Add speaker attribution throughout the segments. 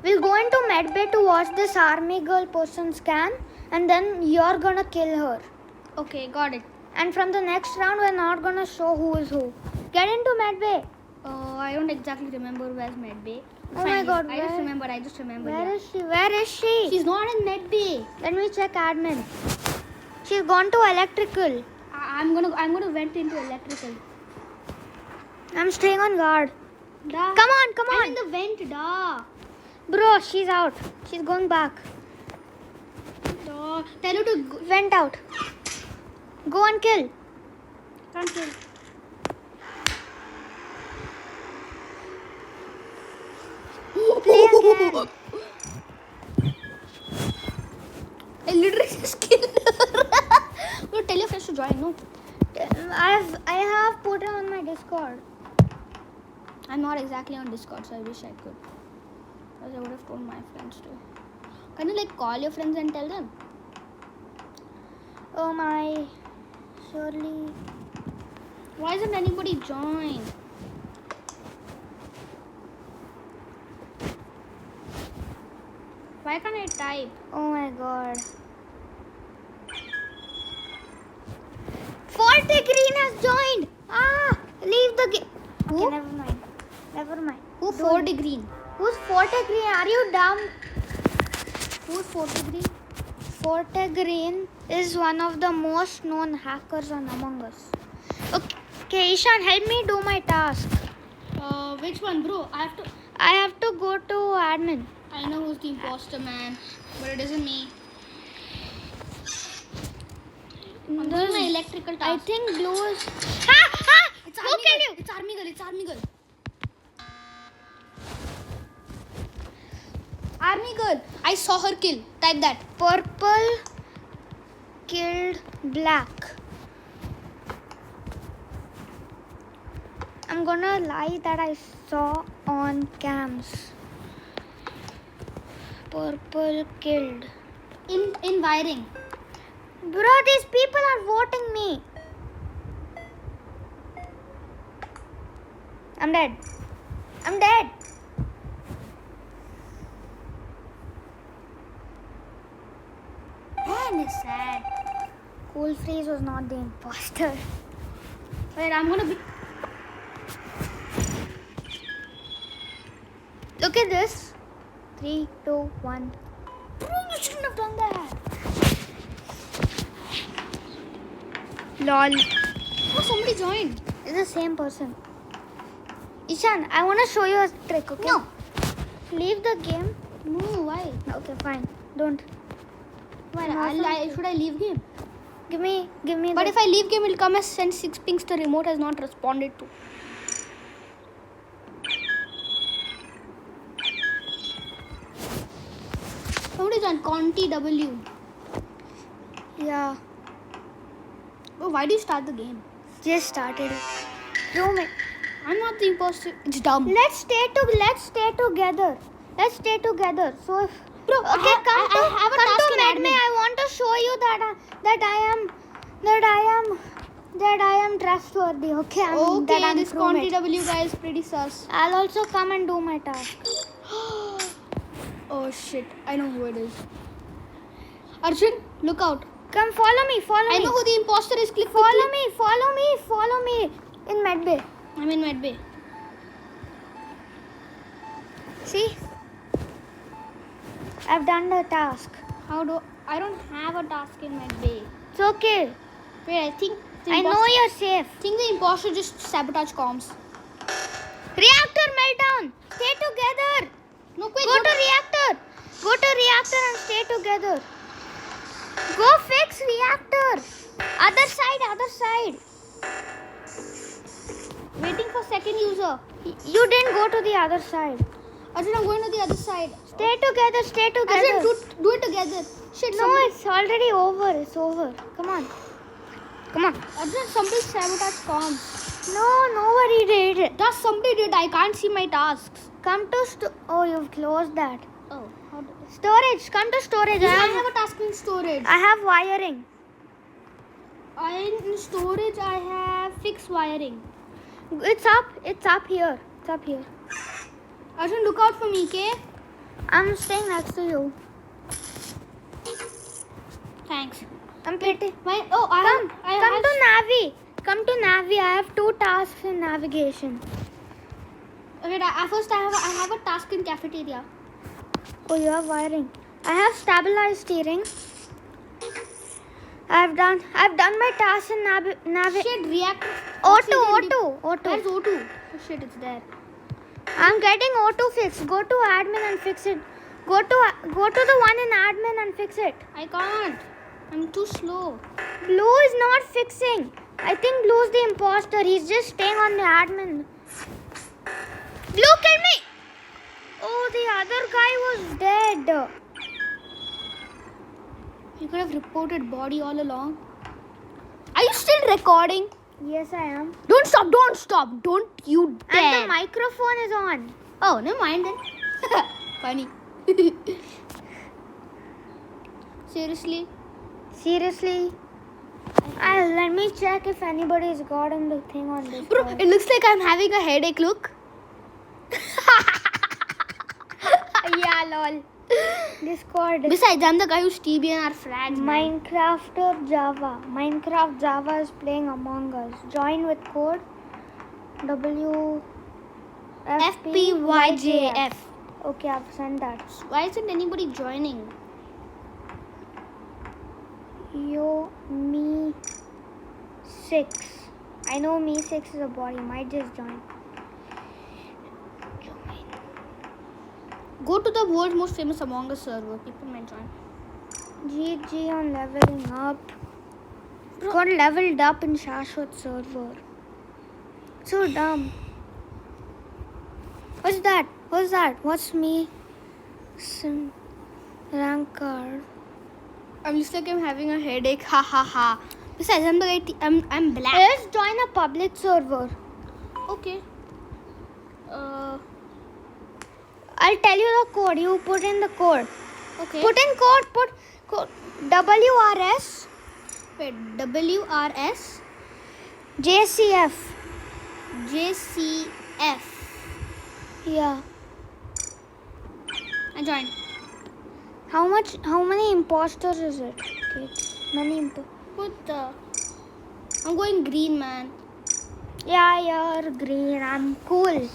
Speaker 1: We'll go into medbay to watch this army girl person scan, and then you're gonna kill her.
Speaker 2: Okay, got it.
Speaker 1: And from the next round, we're not gonna show who is who. Get into medbay.
Speaker 2: I don't exactly remember where's medbay.
Speaker 1: Oh my God,
Speaker 2: I just remember.
Speaker 1: Where
Speaker 2: yeah.
Speaker 1: is she? Where is she?
Speaker 2: She's not in medbay.
Speaker 1: Let me check admin. She's gone to electrical.
Speaker 2: I'm gonna vent into electrical.
Speaker 1: I'm staying on guard.
Speaker 2: Da.
Speaker 1: Come on, come
Speaker 2: I'm
Speaker 1: on.
Speaker 2: in the vent, da.
Speaker 1: Bro, she's out. She's going back.
Speaker 2: Da. Tell her to go.
Speaker 1: Went out. Go and kill.
Speaker 2: Can't kill.
Speaker 1: Play again.
Speaker 2: I literally just killed her. No, tell your friends to join. No,
Speaker 1: I have put it on my Discord.
Speaker 2: I'm not exactly on Discord, so I wish I could. Because I would have told my friends to. Can you like call your friends and tell them?
Speaker 1: Oh my. Surely.
Speaker 2: Why isn't anybody join? Why can't I type?
Speaker 1: Oh my God. Forte Green has joined. Ah, leave the game.
Speaker 2: Who?
Speaker 1: Okay, never mind. Never mind.
Speaker 2: Who?
Speaker 1: Don't-
Speaker 2: 4 degree.
Speaker 1: Who's Forte Green? Are you dumb?
Speaker 2: Who's 4 degree?
Speaker 1: Forte Green is one of the most known hackers on Among Us. Okay, Ishan, help me do my task.
Speaker 2: Which one, bro?
Speaker 1: I have to go to admin.
Speaker 2: I know who's the imposter, man, but it isn't me. I'm doing my electrical task.
Speaker 1: I think blue is. Ha!
Speaker 2: It's
Speaker 1: Who
Speaker 2: army
Speaker 1: killed
Speaker 2: girl.
Speaker 1: you?
Speaker 2: It's army girl. It's army girl. Army girl. I saw her kill. Type that.
Speaker 1: Purple killed black. I'm gonna lie that I saw on cams. Purple killed.
Speaker 2: In wiring.
Speaker 1: Bro, these people are voting me. I'm dead. I'm dead. Man is sad. Cool Freeze was not the imposter.
Speaker 2: Wait, I'm gonna be.
Speaker 1: Look at this. 3, 2, 1. Bro, you shouldn't have done that. Lol.
Speaker 2: Oh, somebody joined.
Speaker 1: It's the same person. Ishan, I want to show you a trick, okay?
Speaker 2: No.
Speaker 1: Leave the game.
Speaker 2: No, why?
Speaker 1: Okay, fine. Don't.
Speaker 2: Why?
Speaker 1: No,
Speaker 2: Should I leave game?
Speaker 1: Give me
Speaker 2: But
Speaker 1: the...
Speaker 2: if I leave game, it'll come as send 6 pings. The remote has not responded to. Somebody's on Conti W.
Speaker 1: Yeah,
Speaker 2: Oh, why do you start the game?
Speaker 1: just started it. Room it.
Speaker 2: I'm not the imposter. It's dumb.
Speaker 1: Let's stay together. Let's stay together. So if...
Speaker 2: Bro,
Speaker 1: Okay,
Speaker 2: I have a task in
Speaker 1: Madme.
Speaker 2: admin.
Speaker 1: I want to show you that I am trustworthy. Okay,
Speaker 2: Okay,
Speaker 1: I'm
Speaker 2: this
Speaker 1: crewmate.
Speaker 2: Conti W guy is pretty sus.
Speaker 1: I'll also come and do my task.
Speaker 2: Oh shit, I know who it is. Arjun, look out.
Speaker 1: Come, follow me.
Speaker 2: I know who the imposter is. Click.
Speaker 1: Follow me. In medbay.
Speaker 2: I'm in medbay.
Speaker 1: See? I've done the task.
Speaker 2: I don't have a task in medbay.
Speaker 1: It's okay.
Speaker 2: Wait, I think
Speaker 1: I know you're safe.
Speaker 2: I think the imposter just sabotage comms.
Speaker 1: Reactor meltdown. Stay together.
Speaker 2: No, quick.
Speaker 1: Go to reactor. Go to reactor and stay together. Go fix reactor. Other side.
Speaker 2: Waiting for second user.
Speaker 1: You didn't go to the other side.
Speaker 2: Arjun, I'm going to the other side.
Speaker 1: Stay together.
Speaker 2: Arjun, do it together. Shit,
Speaker 1: No, it's already over. It's over. Come on.
Speaker 2: Arjun, somebody sabotage comms.
Speaker 1: No, nobody did.
Speaker 2: Does somebody did? I can't see my tasks.
Speaker 1: Come to oh, you've closed that.
Speaker 2: Oh, how do
Speaker 1: Storage. Come to storage.
Speaker 2: I have a task in storage.
Speaker 1: I have wiring.
Speaker 2: In storage, I have fixed wiring.
Speaker 1: It's up here.
Speaker 2: Arjun, look out for me, okay?
Speaker 1: I'm staying next to you.
Speaker 2: Thanks.
Speaker 1: I'm pretty.
Speaker 2: Come
Speaker 1: Come to Navi. Come to Navi. I have 2 tasks in navigation.
Speaker 2: Wait, I have a task in cafeteria.
Speaker 1: Oh, you are wiring. I have stabilized steering. I've done my task in Navi.
Speaker 2: Shit, reactor.
Speaker 1: O2.
Speaker 2: Where's O2? Oh shit, it's there.
Speaker 1: I'm getting O2 fixed. Go to admin and fix it. Go to the one in admin and fix it.
Speaker 2: I can't. I'm too slow.
Speaker 1: Blue is not fixing. I think Blue's the imposter. He's just staying on the admin. Blue killed me. Oh, the other guy was dead.
Speaker 2: You could have reported body all along. Are you still recording?
Speaker 1: Yes, I am.
Speaker 2: Don't stop. Don't you dare.
Speaker 1: And the microphone is on.
Speaker 2: Oh, never mind then. Funny. Seriously?
Speaker 1: Let me check if anybody's gotten the thing on this.
Speaker 2: Bro, it looks like I'm having a headache, look.
Speaker 1: Yeah, lol. Discord.
Speaker 2: Besides, I'm the guy who's TB and our frags. man.
Speaker 1: Minecraft Java is playing Among Us. Join with code
Speaker 2: FPYJF.
Speaker 1: Okay, I've sent that.
Speaker 2: Why isn't anybody joining?
Speaker 1: Me6. I know Me6 is a bot. He might just join.
Speaker 2: Go to the world's most famous Among Us server. People might join.
Speaker 1: GG on leveling up. Got leveled up in Shashwat server. So dumb. What's that? What's me? Rank card.
Speaker 2: I'm just like I'm having a headache. Ha ha ha. Besides, I'm the guy. I'm black.
Speaker 1: Let's join a public server.
Speaker 2: Okay.
Speaker 1: I'll tell you the code. You put in the code.
Speaker 2: Okay.
Speaker 1: Put in code. Put code. WRS.
Speaker 2: Wait. WRS.
Speaker 1: JCF.
Speaker 2: JCF.
Speaker 1: Yeah.
Speaker 2: I joined.
Speaker 1: How many imposters is it? Okay. Many
Speaker 2: What the? I'm going green, man.
Speaker 1: Yeah, you're green. I'm cool.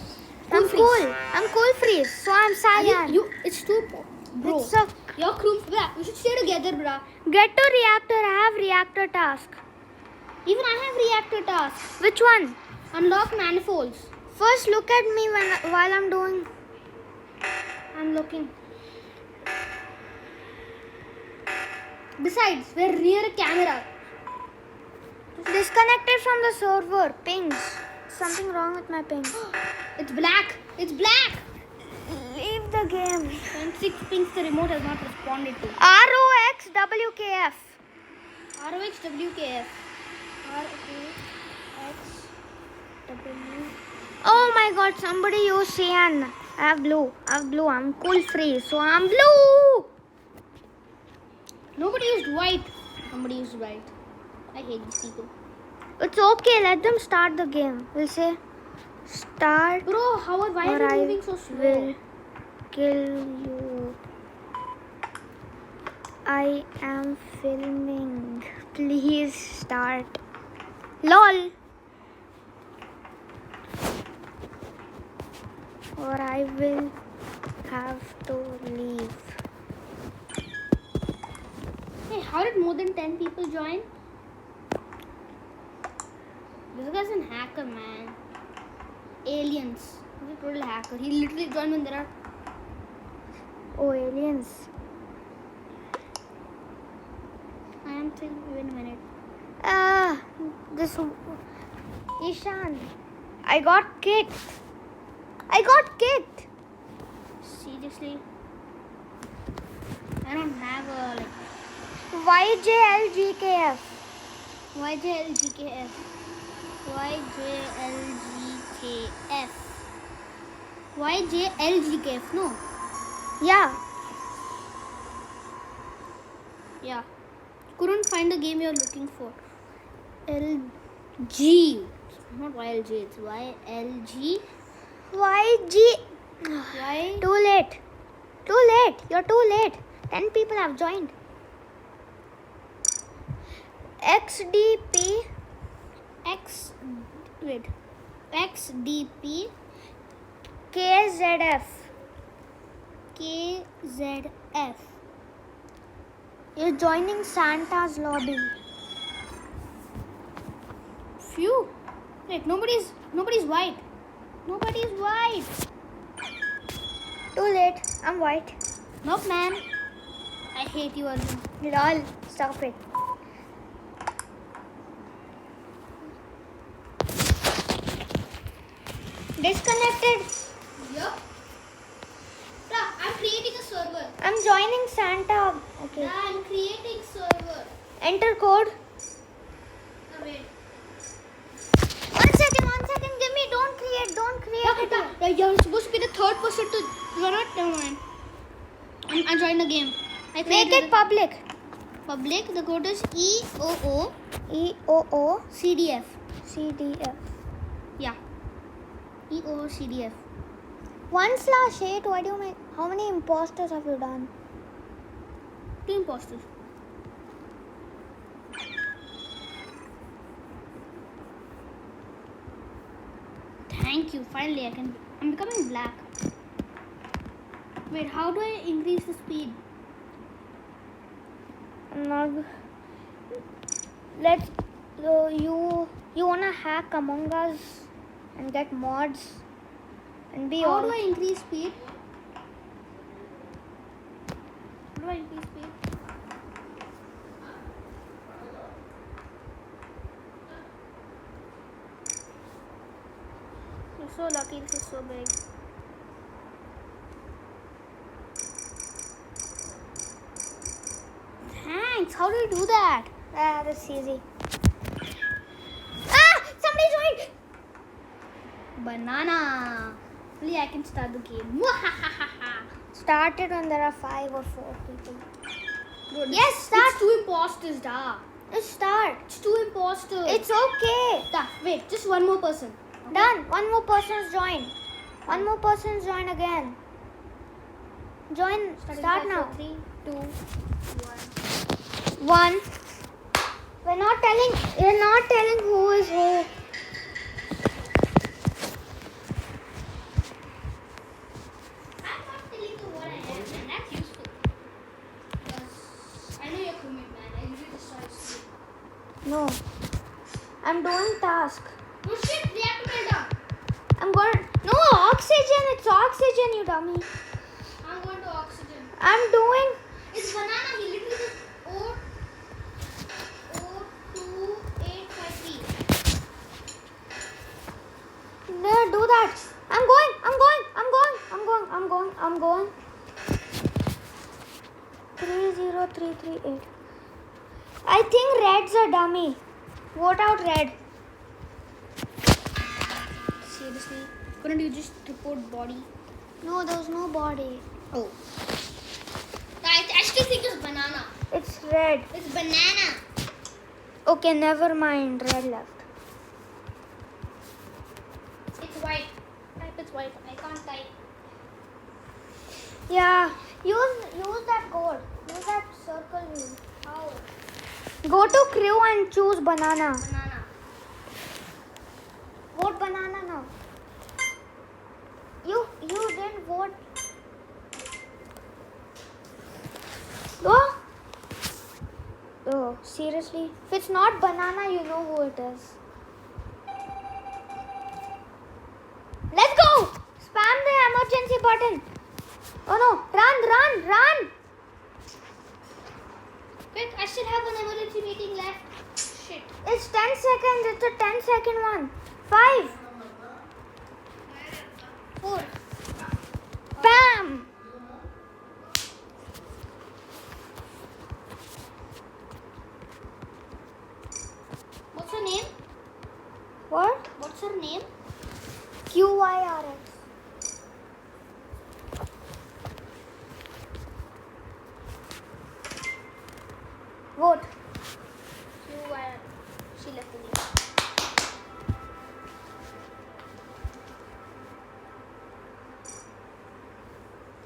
Speaker 1: I'm
Speaker 2: freeze.
Speaker 1: cool. I'm cool freeze. So I'm cyan.
Speaker 2: It's too. Bro.
Speaker 1: It's a,
Speaker 2: Your crew. Bruh, we should stay together, bruh.
Speaker 1: get to reactor. I have reactor task.
Speaker 2: Even I have reactor task.
Speaker 1: Which one?
Speaker 2: Unlock manifolds.
Speaker 1: First, look at me while I'm doing.
Speaker 2: I'm looking. Besides, we're near a camera.
Speaker 1: Disconnected from the server. Pings. Something wrong with my ping.
Speaker 2: It's black. It's black.
Speaker 1: Leave the game.
Speaker 2: And 6 pings the remote has not responded to.
Speaker 1: ROXWKF.
Speaker 2: ROXWKF.
Speaker 1: ROXW. Oh my god, somebody use cyan. I have blue. I'm cool free. So I'm blue.
Speaker 2: Nobody used white. Somebody used white. I hate these people.
Speaker 1: It's okay. Let them start the game. We'll say start.
Speaker 2: Bro, why
Speaker 1: or
Speaker 2: are
Speaker 1: I
Speaker 2: you moving so slow?
Speaker 1: will kill you. I am filming. Please start. LOL. Or I will have to leave.
Speaker 2: Hey, how did more than 10 people join? This guy's a hacker, man. Aliens. He's a total hacker. He literally joined when there are.
Speaker 1: Oh, aliens.
Speaker 2: I am thinking. Wait a minute.
Speaker 1: This Ishan. I got kicked.
Speaker 2: Seriously? I don't have a like.
Speaker 1: YJLGKF.
Speaker 2: YJLGKF. YJLGKF, no?
Speaker 1: Yeah.
Speaker 2: Yeah. Couldn't find the game you're looking for. LG. Not YLG, it's YLG.
Speaker 1: YG.
Speaker 2: Y.
Speaker 1: Too late. late. You're too late. 10 people have joined. XDP.
Speaker 2: XDP
Speaker 1: KZF.
Speaker 2: KZF.
Speaker 1: You're joining Santa's lobby.
Speaker 2: Phew. Wait, nobody's white. Nobody's white.
Speaker 1: Too late. I'm white.
Speaker 2: Nope, man. I hate you, Arjun.
Speaker 1: Lol. Stop it. Disconnected.
Speaker 2: Yup. I'm creating a server.
Speaker 1: I'm joining Santa. Okay.
Speaker 2: I'm creating server.
Speaker 1: Enter code.
Speaker 2: Oh, wait.
Speaker 1: 1 second. Give me. Don't create.
Speaker 2: You're supposed to be the third person to run it. Never mind. I'm joining the game.
Speaker 1: Make it public.
Speaker 2: Public. The code is EOO
Speaker 1: EOO
Speaker 2: CDF.
Speaker 1: CDF.
Speaker 2: Yeah. EOO CDF.
Speaker 1: 1/8. Why do you make? How many imposters have you done?
Speaker 2: 2 imposters. Thank you. Finally, I'm becoming black. Wait, how do I increase the speed?
Speaker 1: Let's. You wanna hack Among Us and get mods and be
Speaker 2: How
Speaker 1: all.
Speaker 2: do I increase speed? How do I increase speed? You're so lucky. This is so big. Thanks. How do you do that?
Speaker 1: That's easy. Ah! Somebody joined.
Speaker 2: Banana. Only I can start the game.
Speaker 1: Started when there are 5 or 4 people.
Speaker 2: Bro,
Speaker 1: Yes, start.
Speaker 2: It's 2 imposters, da.
Speaker 1: Let's start.
Speaker 2: It's 2 imposters.
Speaker 1: It's okay.
Speaker 2: Da. Wait, just one more person. Okay?
Speaker 1: Done. One more person's joined. One more person's joined again. Join. Start now.
Speaker 2: 3, 2, 1.
Speaker 1: 1. We're not telling who is who.
Speaker 2: I'm not telling you what I am, and that's useful. Because I know you're crewmate, man. I usually just try to sleep.
Speaker 1: No. I'm doing task.
Speaker 2: No shit, we have to build up.
Speaker 1: I'm going. No, oxygen. It's oxygen, you dummy.
Speaker 2: I'm going to oxygen.
Speaker 1: I'm doing.
Speaker 2: It's banana. He literally just O2853.
Speaker 1: No, do that. I'm going. 30338. I think red's a dummy. Vote out red.
Speaker 2: Seriously? Couldn't you just report body?
Speaker 1: No, there's no body.
Speaker 2: Oh. I actually think it's banana.
Speaker 1: It's red.
Speaker 2: It's banana.
Speaker 1: Okay, never mind. Red left.
Speaker 2: It's white. Type it's white. I can't type.
Speaker 1: Yeah. Use that code. Use that circle wheel. How? Go to crew and choose banana.
Speaker 2: Banana.
Speaker 1: Vote banana now. You didn't vote. Go. Oh, seriously? If it's not banana, you know who it is. Let's go! Spam the emergency button. Oh no, run!
Speaker 2: Wait, I still have an emergency meeting left. Shit.
Speaker 1: It's 10 seconds. It's a 10-second one. 5.
Speaker 2: 4.
Speaker 1: Bam!
Speaker 2: What's her name?
Speaker 1: What?
Speaker 2: What's her name?
Speaker 1: QYRX. Vote.
Speaker 2: She left the game.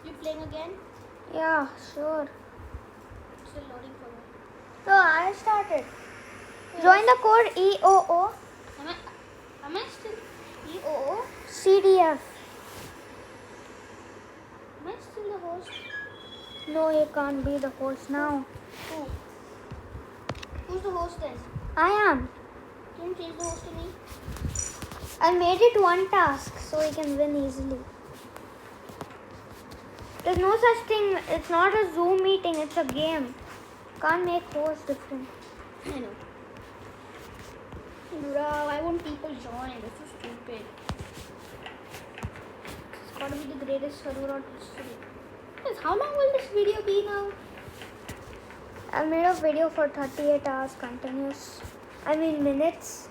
Speaker 2: You playing again?
Speaker 1: Yeah, sure.
Speaker 2: Still loading for me.
Speaker 1: So I started. Join the code EOO
Speaker 2: Am I still EOO?
Speaker 1: CDF.
Speaker 2: Am I still the host?
Speaker 1: No, you can't be the host now.
Speaker 2: Who? Who's the host then?
Speaker 1: I am.
Speaker 2: Can you change the host to me?
Speaker 1: I made it one task so we can win easily. There's no such thing. It's not a Zoom meeting. It's a game. Can't make host different.
Speaker 2: I know. Bro, why won't people join? This is stupid. It's gotta be the greatest server on history. Yes, how long will this video be now?
Speaker 1: I made a video for 38 hours continuous. I mean minutes.